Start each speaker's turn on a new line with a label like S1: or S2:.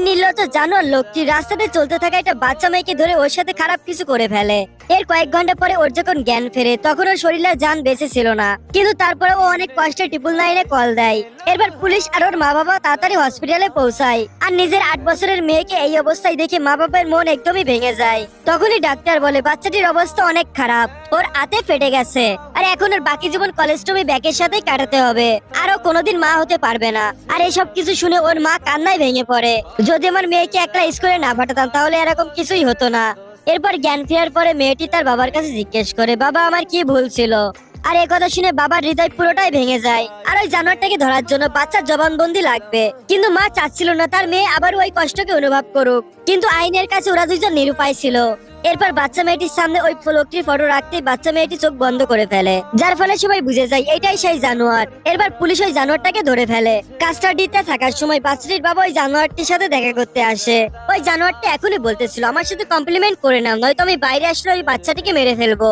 S1: নির্লজ্জ জানোয়ার লোকটি রাস্তাতে চলতে থাকা একটা বাচ্চা মেয়েকে ধরে ওর সাথে খারাপ কিছু করে ফেলে। এর কয়েক ঘন্টা পরে ওর যখন জ্ঞান ফেরে তখন ওর শরীরে জান বেঁচে ছিল না, কিন্তু তারপরে ও অনেক কষ্টে 999-এ কল দেয়। এরপর পুলিশ আর ওর মা বাবা তাড়াতাড়ি হসপিটালে পৌঁছায়। আর নিজের 8 বছরের মেয়েকে এই অবস্থায় দেখে মা বাবার মন একদমই ভেঙে যায়। তখনই ডাক্তার বলে বাচ্চাটির অবস্থা অনেক খারাপ, ওর হাতে ফেটে গেছে, আর এখন ওর বাকি জীবন কলেস্ট্রমে ব্যাকের সাথে কাটাতে হবে, আর ও কোনোদিন মা হতে পারবে না। আর এইসব কিছু শুনে ওর মা কান্নায় ভেঙে পড়ে। যদি আমার মেয়েকে একটা স্কুলে না পাঠাতাম তাহলে এরকম কিছুই হতো না। এরপর জ্ঞান ফেরার পরে মেয়েটি তার বাবার কাছে জিজ্ঞেস করে, বাবা আমার কি ভুল ছিল? আর এই কথা শুনে বাবার হৃদয় পুরোটাই ভেঙে যায়। আর ওই জানোয়ারটাকে ধরার জন্য বাচ্চার জবানবন্দি লাগবে, কিন্তু মা চাচ্ছিল না তার মেয়ে আবার ওই কষ্টকে অনুভব করুক, কিন্তু আইনের কাছে ওরা দুজন নিরুপায় ছিল। এরপর বাচ্চা মেয়েটির সামনে ওই লোকটির ফটো রাখতেই বাচ্চা মেয়েটি চোখ বন্ধ করে ফেলে, যার ফলে সবাই বুঝে যায় এটাই সেই জানোয়ার। এরপর পুলিশ ওই জানোয়ারটাকে ধরে ফেলে। কাস্টাডিতে থাকার সময় বাচ্চাটির বাবা ওই জানোয়ারটির সাথে দেখা করতে আসে। ওই জানোয়ারটি এখনই বলতেছিল আমার সাথে কমপ্লিমেন্ট করে নাও, নয়তো আমি বাইরে আসলে ওই বাচ্চাটিকে মেরে ফেলবো।